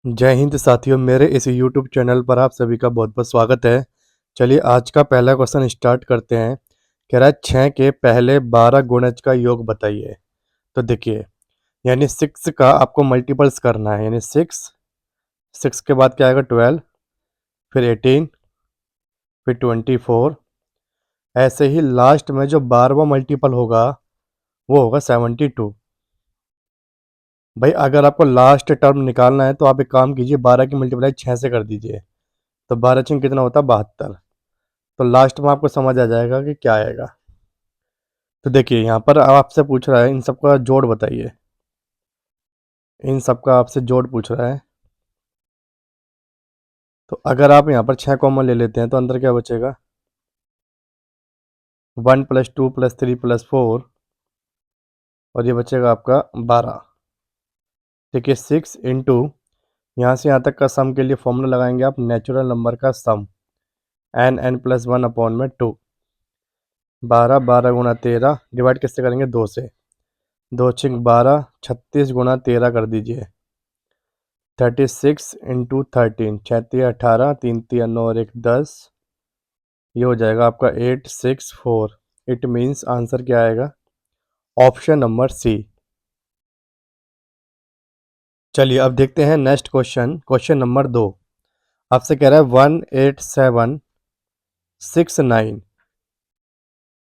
जय हिंद साथियों, मेरे इस यूट्यूब चैनल पर आप सभी का बहुत बहुत स्वागत है। चलिए आज का पहला क्वेश्चन स्टार्ट करते हैं। कह रहा है 6 के पहले 12 गुणज का योग बताइए। तो देखिए, यानी 6 का आपको मल्टीपल्स करना है, यानी 6 के बाद क्या आएगा 12, फिर 18, फिर 24। ऐसे ही लास्ट में जो 12वां मल्टीपल होगा वो होगा 72। भाई अगर आपको लास्ट टर्म निकालना है तो आप एक काम कीजिए, 12 की मल्टीप्लाई 6 से कर दीजिए। तो 12 छंग कितना होता है 72। तो लास्ट में आपको समझ आ जाएगा कि क्या आएगा। तो देखिए यहाँ पर अब आपसे पूछ रहा है इन सबका जोड़ बताइए। इन सबका आपसे जोड़ पूछ रहा है। तो अगर आप यहाँ पर 6 कॉमन ले लेते हैं तो अंदर क्या बचेगा, 1 + 2 + 3 + 4, और ये बचेगा आपका 12। देखिए 6 इंटू, यहाँ से यहाँ तक का सम के लिए फॉर्मूला लगाएंगे आप, नेचुरल नंबर का सम, n+1/2। 12 12 गुणा 13 डिवाइड किससे करेंगे 2 से। 2 छिंग 12, 36 गुणा 13 कर दीजिए। 36 इंटू 13, 6×3 = 18, 3×3 = 9 और 1 10। ये हो जाएगा आपका 864। इट मीन्स आंसर क्या आएगा, ऑप्शन नंबर सी। चलिए अब देखते हैं नेक्स्ट क्वेश्चन, क्वेश्चन नंबर 2। आपसे कह रहा है 18769,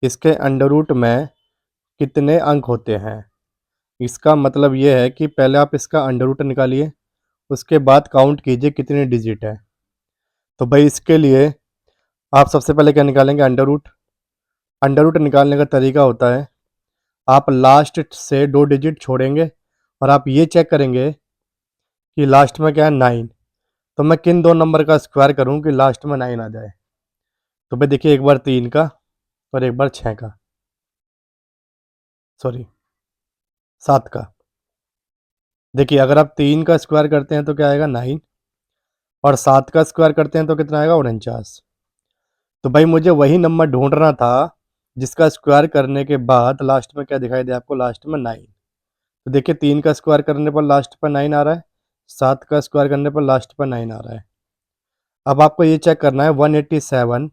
इसके अंडर रूट में कितने अंक होते हैं। इसका मतलब ये है कि पहले आप इसका अंडर रूट निकालिए, उसके बाद काउंट कीजिए कितने डिजिट है। तो भाई इसके लिए आप सबसे पहले क्या निकालेंगे, अंडर रूट। अंडर रूट निकालने का तरीका होता है, आप लास्ट से 2 डिजिट छोड़ेंगे और आप ये चेक करेंगे कि लास्ट में क्या है 9। तो मैं किन दो नंबर का स्क्वायर करूं कि लास्ट में 9 आ जाए। तो भाई देखिए, एक बार 3 का और एक बार 6 का, सॉरी 7 का। देखिए अगर आप 3 का स्क्वायर करते हैं तो क्या आएगा 9, और 7 का स्क्वायर करते हैं तो कितना आएगा 49। तो भाई मुझे वही नंबर ढूंढना था जिसका स्क्वायर करने के बाद लास्ट में क्या दिखाई दे आपको, लास्ट में 9। तो देखिए 3 का स्क्वायर करने पर लास्ट पर 9 आ रहा है, 7 का स्क्वायर करने पर लास्ट पर 9 आ रहा है। अब आपको ये चेक करना है 187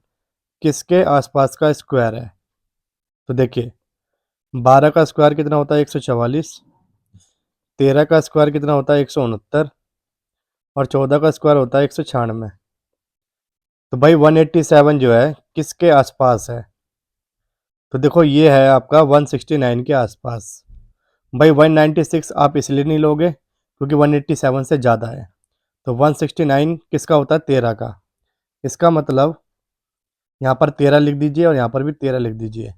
किसके आसपास का स्क्वायर है। तो देखिए 12 का स्क्वायर कितना होता है 144, 13 का स्क्वायर कितना होता है 169, और 14 का स्क्वायर होता है 196। तो भाई 187 जो है किसके आसपास है। तो देखो ये है आपका 169 के आसपास। भाई 196 आप इसलिए नहीं लोगे क्योंकि 187 से ज़्यादा है। तो 169 किसका होता है 13 का। इसका मतलब यहाँ पर 13 लिख दीजिए और यहाँ पर भी 13 लिख दीजिए।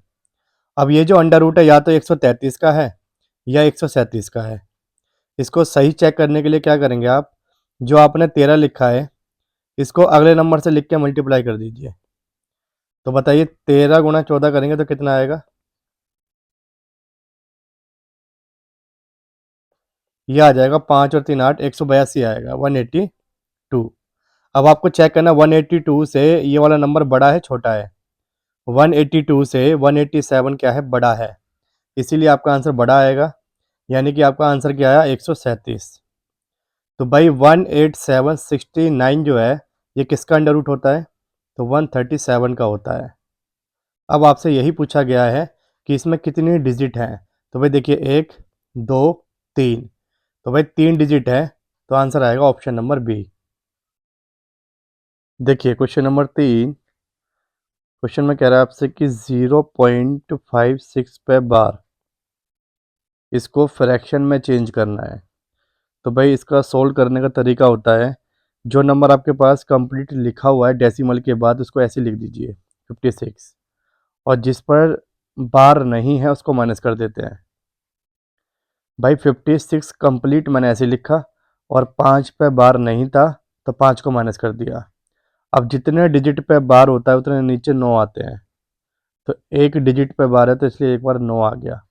अब ये जो अंडर रूट है या तो 133 का है या 137 का है। इसको सही चेक करने के लिए क्या करेंगे आप, जो आपने 13 लिखा है इसको अगले नंबर से लिख के मल्टीप्लाई कर दीजिए। तो बताइए 13 गुणा 14 करेंगे तो कितना आएगा, ये आ जाएगा 5 और 3 8, 182 आएगा, 182। अब आपको चेक करना 182 से ये वाला नंबर बड़ा है छोटा है। 182 से 187 क्या है, बड़ा है, इसीलिए आपका आंसर बड़ा आएगा। यानी कि आपका आंसर क्या आया 137। तो भाई 18769 जो है ये किसका अंडर रूट होता है, तो 137 का होता है। अब आपसे यही पूछा गया है कि इसमें कितनी डिजिट हैं। तो भाई देखिए 1 2 3, तो भाई 3 डिजिट है, तो आंसर आएगा ऑप्शन नंबर बी। देखिए क्वेश्चन नंबर 3, क्वेश्चन में कह रहा है आपसे कि 0.56 पे बार इसको फ्रैक्शन में चेंज करना है। तो भाई इसका सोल्व करने का तरीका होता है, जो नंबर आपके पास कंप्लीट लिखा हुआ है डेसिमल के बाद उसको ऐसे लिख दीजिए 56, और जिस पर बार नहीं है उसको माइनस कर देते हैं। भाई 56 कंप्लीट मैंने ऐसे लिखा और 5 पे बार नहीं था तो 5 को माइनस कर दिया। अब जितने डिजिट पे बार होता है उतने नीचे 9 आते हैं। तो एक डिजिट पे बार है तो इसलिए एक बार 9 आ गया।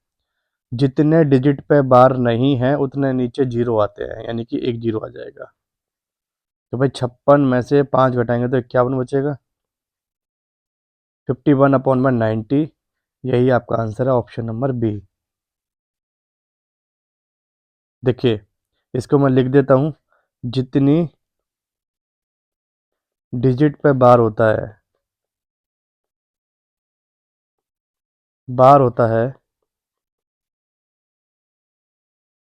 जितने डिजिट पे बार नहीं है उतने नीचे 0 आते हैं, यानी कि एक 0 आ जाएगा। तो भाई 56 में से 5 घटाएंगे तो 51 बचेगा, 51/90। यही आपका आंसर है ऑप्शन नंबर बी। देखिए इसको मैं लिख देता हूँ, जितनी डिजिट पे बार होता है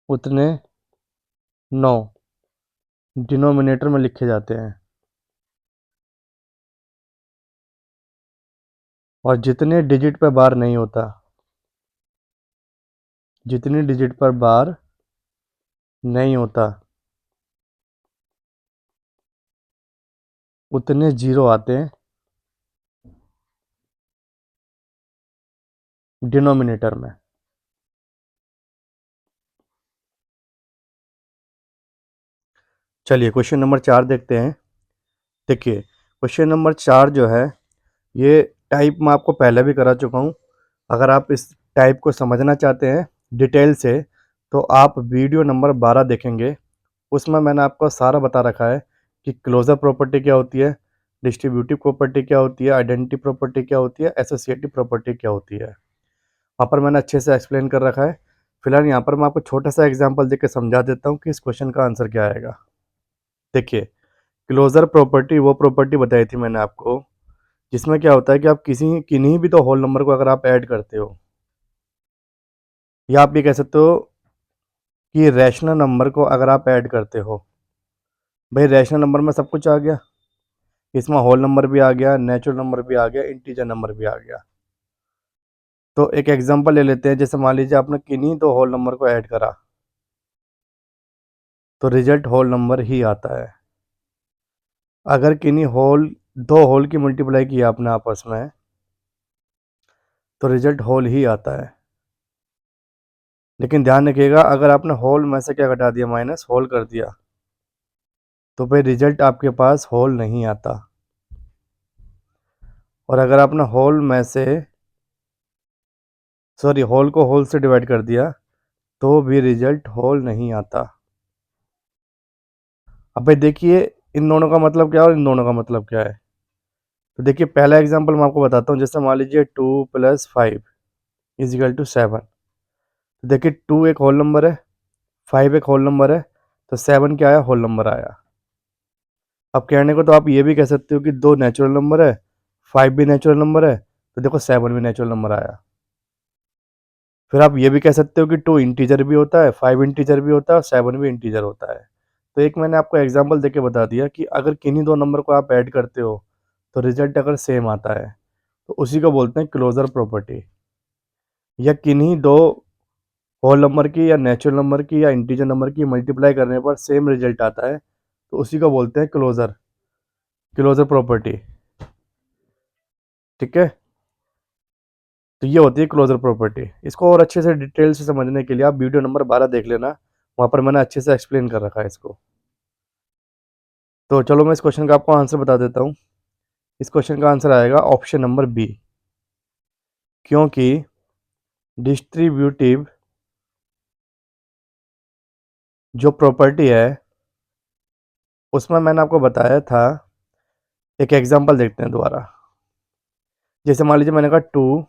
उतने 9 डिनोमिनेटर में लिखे जाते हैं, और जितने डिजिट पर बार नहीं होता, जितनी डिजिट पर बार नहीं होता उतने जीरो आते हैं डिनोमिनेटर में। चलिए क्वेश्चन नंबर 4 देखते हैं। देखिए क्वेश्चन नंबर 4 जो है, ये टाइप मैं आपको पहले भी करा चुका हूँ। अगर आप इस टाइप को समझना चाहते हैं डिटेल से, तो आप वीडियो नंबर 12 देखेंगे। उसमें मैंने आपको सारा बता रखा है कि क्लोजर प्रॉपर्टी क्या होती है, डिस्ट्रीब्यूटिव प्रॉपर्टी क्या होती है, आइडेंटिटी प्रॉपर्टी क्या होती है, एसोसिएटिव प्रॉपर्टी क्या होती है। वहाँ पर मैंने अच्छे से एक्सप्लेन कर रखा है। फिलहाल यहाँ पर मैं आपको छोटा सा एग्जांपल देकर समझा देता हूँ कि इस क्वेश्चन का आंसर क्या आएगा। देखिए क्लोजर प्रॉपर्टी वो प्रॉपर्टी बताई थी मैंने आपको, जिसमें क्या होता है कि आप किसी किन्हीं भी तो होल नंबर को अगर आप ऐड करते हो, या आप ये कह सकते हो कि रैशनल नंबर को अगर आप ऐड करते हो, भाई रैशनल नंबर में सब कुछ आ गया, इसमें होल नंबर भी आ गया, नेचुरल नंबर भी आ गया, इंटीजर नंबर भी आ गया। तो एक एग्जांपल ले लेते हैं, जैसे मान लीजिए आपने किन्हीं दो होल नंबर को ऐड करा, तो रिजल्ट होल नंबर ही आता है। अगर किन्हीं दो होल की मल्टीप्लाई किया आपने आपस में, तो रिजल्ट होल ही आता है। लेकिन ध्यान रखिएगा, अगर आपने होल में से क्या घटा दिया, माइनस होल कर दिया, तो भाई रिजल्ट आपके पास होल नहीं आता। और अगर आपने होल में से होल को होल से डिवाइड कर दिया, तो भी रिजल्ट होल नहीं आता। अब भाई देखिए इन दोनों का मतलब क्या है और इन दोनों का मतलब क्या है। तो देखिए पहला एग्जांपल मैं आपको बताता हूँ। जैसे मान लीजिए 2 + 5 = 7। तो देखिए 2 एक होल नंबर है, 5 एक होल नंबर है, तो 7 क्या आया, होल नंबर आया। अब कहने को तो आप ये भी कह सकते हो कि दो नेचुरल नंबर है, 5 भी नेचुरल नंबर है, तो देखो 7 भी नेचुरल नंबर आया। फिर आप ये भी कह सकते हो कि 2 इंटीजर भी होता है, 5 इंटीजर भी होता है और 7 भी इंटीजर होता है। तो एक मैंने आपको एग्जांपल देके बता दिया कि अगर किन्हीं दो नंबर को आप ऐड करते हो, तो रिजल्ट अगर सेम आता है, तो उसी को बोलते हैं क्लोजर प्रॉपर्टी। या किन्हीं दो होल नंबर की या नेचुरल नंबर की या इंटीजर नंबर की मल्टीप्लाई करने पर सेम रिजल्ट आता है, तो उसी को बोलते हैं क्लोजर क्लोजर प्रॉपर्टी। ठीक है, तो ये होती है क्लोजर प्रॉपर्टी। इसको और अच्छे से डिटेल से समझने के लिए आप वीडियो नंबर 12 देख लेना, वहाँ पर मैंने अच्छे से एक्सप्लेन कर रखा है इसको। तो चलो मैं इस क्वेश्चन का आपको आंसर बता देता हूँ। इस क्वेश्चन का आंसर आएगा ऑप्शन नंबर बी, क्योंकि डिस्ट्रीब्यूटिव जो प्रॉपर्टी है उसमें मैंने आपको बताया था। एक एग्जांपल देखते हैं दोबारा। जैसे मान लीजिए मैंने कहा 2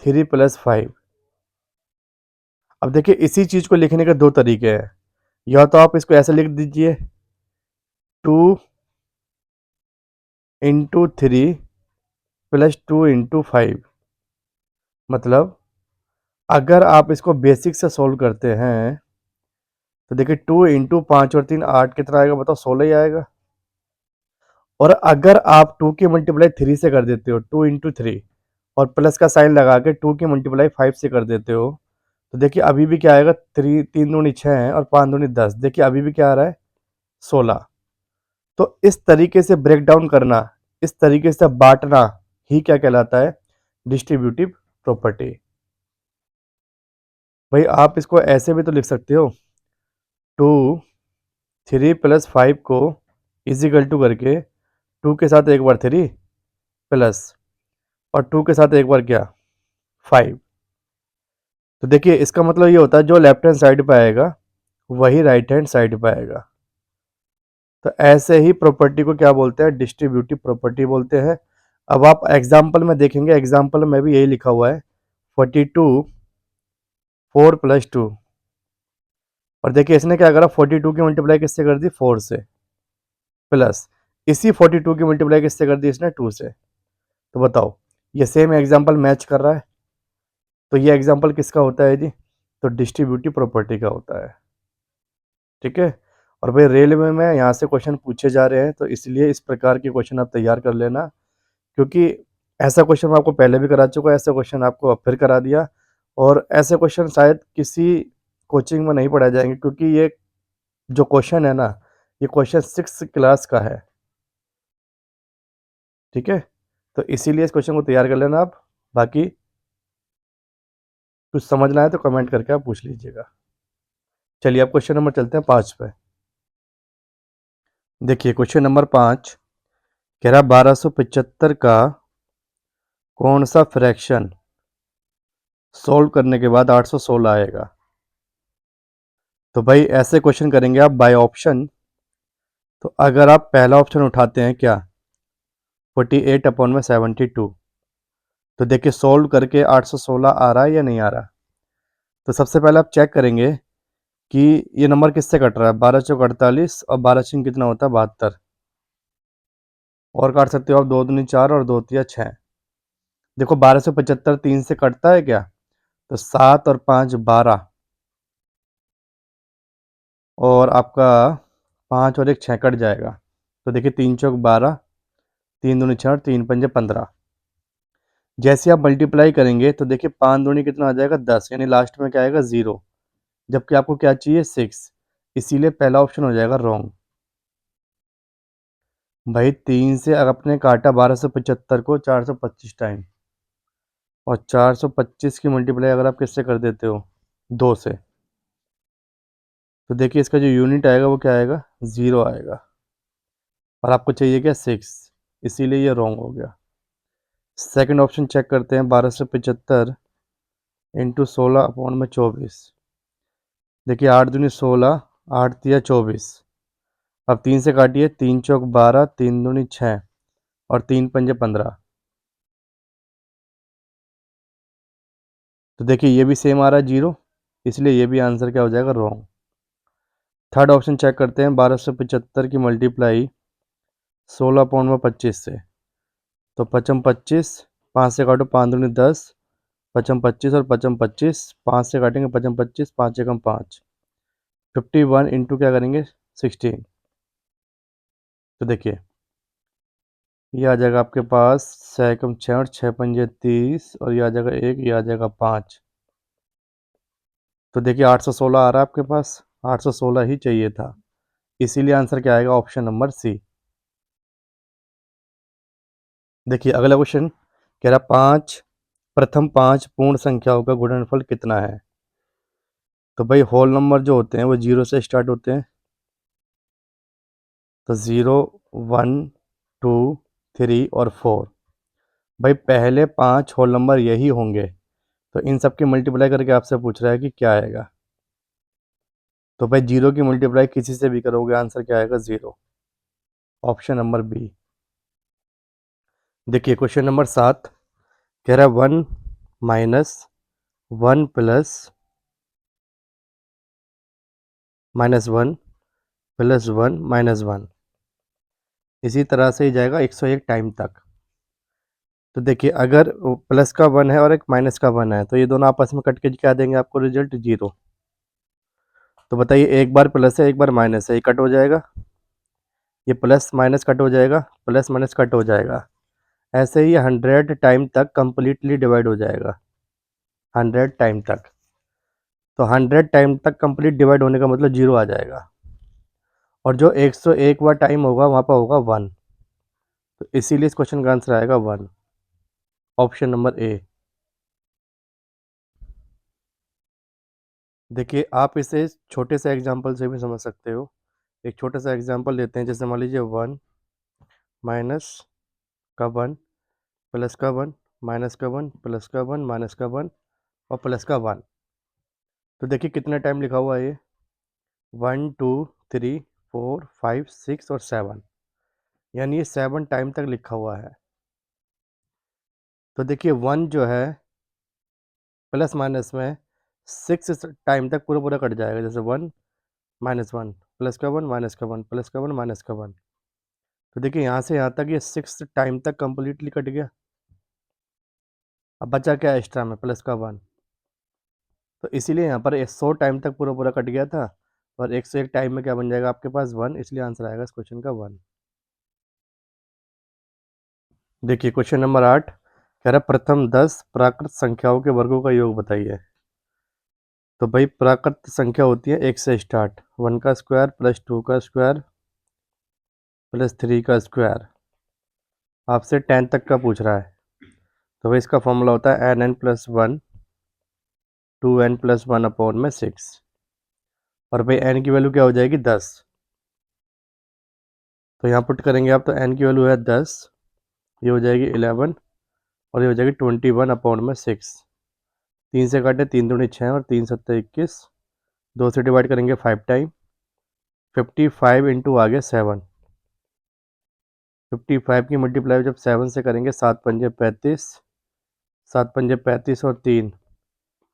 3 + 5। अब देखिए इसी चीज़ को लिखने के दो तरीके हैं। या तो आप इसको ऐसे लिख दीजिए 2 × 3 + 2 × 5। मतलब अगर आप इसको बेसिक से सोल्व करते हैं, तो देखिए 2 × 5 और 3 8 कितना आएगा बताओ, 16 ही आएगा। और अगर आप 2 की मल्टीप्लाई 3 से कर देते हो, 2 × 3, और प्लस का साइन लगा के 2 की मल्टीप्लाई 5 से कर देते हो, तो देखिए अभी भी क्या आएगा, 3 3 दूनी 6 है और 5 दूनी 10। देखिए अभी भी क्या आ रहा है, 16। तो इस तरीके से ब्रेक डाउन करना, इस तरीके से बांटना ही क्या कहलाता है, डिस्ट्रीब्यूटिव प्रॉपर्टी। भाई आप इसको ऐसे भी तो लिख सकते हो, 2 3 + 5 को इजिकल टू करके 2 के साथ एक बार 3 प्लस और 2 के साथ एक बार क्या, 5। तो देखिए इसका मतलब ये होता है जो लेफ्ट हैंड साइड पे आएगा वही राइट हैंड साइड पे आएगा। तो ऐसे ही प्रॉपर्टी को क्या बोलते हैं, डिस्ट्रीब्यूटिव प्रॉपर्टी बोलते हैं। अब आप एग्जाम्पल में देखेंगे, एग्जाम्पल में भी यही लिखा हुआ है, 42 4 + 2। और देखिए इसने क्या करा, 42 की मल्टीप्लाई किससे कर दी, 4 से, प्लस इसी 42 की मल्टीप्लाई किससे कर दी इसने, 2 से। तो बताओ ये सेम एग्जाम्पल मैच कर रहा है, तो ये एग्जाम्पल किसका होता है जी, तो डिस्ट्रीब्यूटिव प्रॉपर्टी का होता है। ठीक है। और भाई रेलवे में यहाँ से क्वेश्चन पूछे जा रहे हैं, तो इसलिए इस प्रकार के क्वेश्चन आप तैयार कर लेना, क्योंकि ऐसा क्वेश्चन मैं आपको पहले भी करा चुका है, ऐसा क्वेश्चन आपको अब फिर करा दिया, और ऐसे क्वेश्चन शायद किसी कोचिंग में नहीं पढ़ाए जाएंगे, क्योंकि ये जो क्वेश्चन है ना, ये क्वेश्चन 6 क्लास का है। ठीक है, तो इसीलिए इस क्वेश्चन को तैयार कर लेना आप। बाकी कुछ समझना है तो कमेंट करके आप पूछ लीजिएगा। चलिए अब क्वेश्चन नंबर चलते हैं 5 पे। देखिए क्वेश्चन नंबर 5 कह रहा 1275 का कौन सा फ्रैक्शन सोल्व करने के बाद 816 आएगा। तो भाई ऐसे क्वेश्चन करेंगे आप बाय ऑप्शन। तो अगर आप पहला ऑप्शन उठाते हैं क्या, 48/72, तो देखिए सोल्व करके 816 आ रहा है या नहीं आ रहा। तो सबसे पहले आप चेक करेंगे कि ये नंबर किससे कट रहा है, 12 चौक 48 और 12 छीन कितना होता है, 72। और काट सकते हो आप, 2 दूनी 4 और 2 तिया 6। देखो 1275 3 से कटता है क्या, तो 7 और 5 12, और आपका 5 और 1 6 कट जाएगा। तो देखिए 3 चौक 12, 3 दूनी 6 और 3 पंजे 15। जैसे आप मल्टीप्लाई करेंगे तो देखिए 5 दूनी कितना आ जाएगा, 10, यानी लास्ट में क्या आएगा, 0। जबकि आपको क्या चाहिए, 6, इसीलिए पहला ऑप्शन हो जाएगा रॉन्ग। भाई 3 से अगर आपने काटा 1275 को 425 टाइम, और 425 की मल्टीप्लाई अगर आप किससे कर देते हो, 2 से, तो देखिए इसका जो यूनिट आएगा वो क्या आएगा, 0 आएगा। और आपको चाहिए क्या, 6, इसीलिए ये रॉन्ग हो गया। सेकंड ऑप्शन चेक करते हैं, 1275 इंटू 16/24। देखिए 8 दूनी 16, 8 तिया 24। अब 3 से काटिए, 3 चौक 12, 3 दूनी 6 और 3 पंजे 15। तो देखिए ये भी सेम आ रहा है 0, इसलिए ये भी आंसर क्या हो जाएगा, रॉन्ग। थर्ड ऑप्शन चेक करते हैं, 1275 की मल्टीप्लाई 16/25 से। तो 55 5 से काटो, 5 दूनी 10, 55 और 55, 5 से काटेंगे 55, 5 एकम 5, 51 इंटू क्या करेंगे, 16। तो देखिए ये आ जाएगा आपके पास 6 एकम 6 और 6 पंजे 30, और ये आ जाएगा 1, ये आ जाएगा 5। तो देखिए 816 आ रहा है आपके पास, 816 ही चाहिए था, इसीलिए आंसर क्या आएगा, ऑप्शन नंबर सी। देखिए अगला क्वेश्चन कह रहा 5 प्रथम 5 पूर्ण संख्याओं का गुणनफल कितना है। तो भाई होल नंबर जो होते हैं वो 0 से स्टार्ट होते हैं, तो 0 1 2 3 और 4। भाई पहले 5 होल नंबर यही होंगे, तो इन सब की मल्टीप्लाई करके आपसे पूछ रहा है कि क्या आएगा। तो भाई 0 की मल्टीप्लाई किसी से भी करोगे, आंसर क्या आएगा, 0, ऑप्शन नंबर बी। देखिए क्वेश्चन नंबर 7 कह रहा है 1 माइनस 1 प्लस -1 प्लस 1 -1, इसी तरह से ही जाएगा 101 टाइम तक। तो देखिए अगर प्लस का 1 है और एक माइनस का 1 है, तो ये दोनों आपस में कट के क्या देंगे आपको, रिजल्ट 0। तो बताइए एक बार प्लस है एक बार माइनस है, ये कट हो जाएगा, ये प्लस माइनस कट हो जाएगा, प्लस माइनस कट हो जाएगा। ऐसे ही 100 टाइम तक कंप्लीटली डिवाइड हो जाएगा, 100 टाइम तक। तो 100 टाइम तक कंप्लीट डिवाइड होने का मतलब 0 आ जाएगा, और जो 101 बार टाइम होगा वहाँ पर होगा 1। तो इसीलिए इस क्वेश्चन का आंसर आएगा 1, ऑप्शन नंबर ए। देखिए आप इसे छोटे से एग्जांपल से भी समझ सकते हो। एक छोटा सा एग्जांपल लेते हैं, जैसे मान लीजिए 1 माइनस का 1 प्लस का 1 माइनस का 1 प्लस का 1 माइनस का 1 और प्लस का 1। तो देखिए कितना टाइम लिखा हुआ है ये, 1 2 3 4 5 6 और 7, यानी ये 7 टाइम तक लिखा हुआ है। तो देखिए 1 जो है प्लस माइनस में 6 टाइम तक पूरा पूरा कट जाएगा, जैसे 1 -1 प्लस का 1 माइनस का 1 प्लस का 1 माइनस का 1। तो देखिए यहाँ से यहाँ तक ये 6 टाइम तक कंप्लीटली कट गया। अब बचा क्या एक्स्ट्रा में, प्लस का 1। तो इसीलिए यहाँ पर 100 टाइम तक पूरा पूरा कट गया था, और 101 टाइम में क्या बन जाएगा आपके पास 1, इसलिए आंसर आएगा इस क्वेश्चन का 1। देखिए क्वेश्चन नंबर 8 कह रहा है प्रथम 10 प्राकृत संख्याओं के वर्गों का योग बताइए। तो भाई प्राकृत संख्या होती है 1 से स्टार्ट, 1 का स्क्वायर प्लस 2 का स्क्वायर प्लस 3 का स्क्वायर। आपसे 10 तक का पूछ रहा है, तो भाई इसका फॉर्मूला होता है n+1 2n+1/6। और भाई n की वैल्यू क्या हो जाएगी 10, तो यहाँ पुट करेंगे आप, तो n की वैल्यू है 10, ये हो जाएगी 11 और ये हो जाएगी 21/6। 3 से काटे 3 दूनी 6 और 3 सत्ते 21, 2 से डिवाइड करेंगे 5 टाइम, 55 इंटू आ गया 7। 55 की मल्टीप्लाई जब 7 से करेंगे 7 पंजे 35, 7 पंजे 35 और 3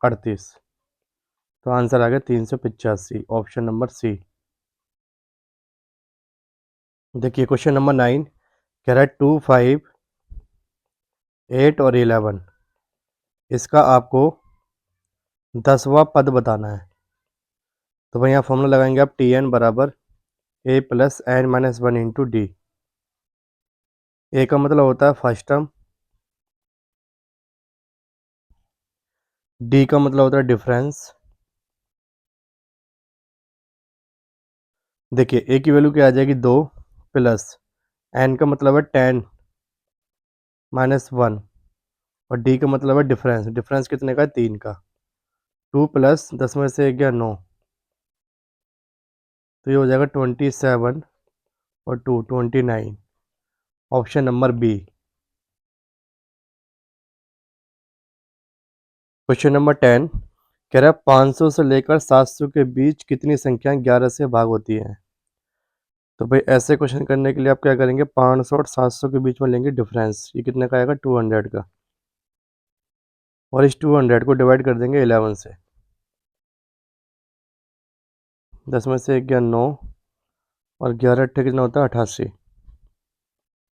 38, तो आंसर आ गया 385, ऑप्शन नंबर सी। देखिए क्वेश्चन नंबर 9 कह रहा है 2 5 8 और 11, इसका आपको 10वां पद बताना है। तो भाई यहाँ फॉर्मूला लगाएंगे आप, टी एन बराबर A plus N minus 1 into D. A का मतलब होता है फर्स्ट टर्म, डी का मतलब होता है डिफरेंस। देखिए ए की वैल्यू क्या आ जाएगी 2 प्लस एन का मतलब है 10 माइनस 1 और डी का मतलब है डिफरेंस। डिफरेंस कितने का है, 3 का। 2 प्लस 10 में से 1 गया 9, तो ये हो जाएगा 27 और 2 29, option number B. Question number 10 कह रहा है 500 से लेकर 700 के बीच कितनी संख्याएं 11 से भाग होती हैं। तो भाई ऐसे क्वेश्चन करने के लिए आप क्या करेंगे, 500 और 700 के बीच में लेंगे डिफरेंस, ये कितने का आएगा 200 का, और इस 200 को डिवाइड कर देंगे 11 से। 10 में से 1 गया 9 और 11 अट्ठे कितना होता है 88,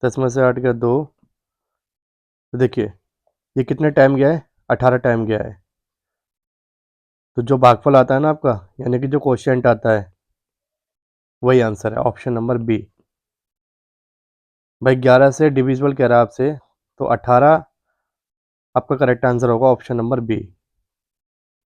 10 में से 8 गया 2। तो देखिए ये कितने टाइम गया है, 18 टाइम गया है। तो जो भागफल आता है ना आपका, यानी कि जो क्वोशिएंट आता है, वही आंसर है, ऑप्शन नंबर बी। भाई 11 से डिविजिबल कह रहा है आपसे, तो 18 आपका करेक्ट आंसर होगा, ऑप्शन नंबर बी।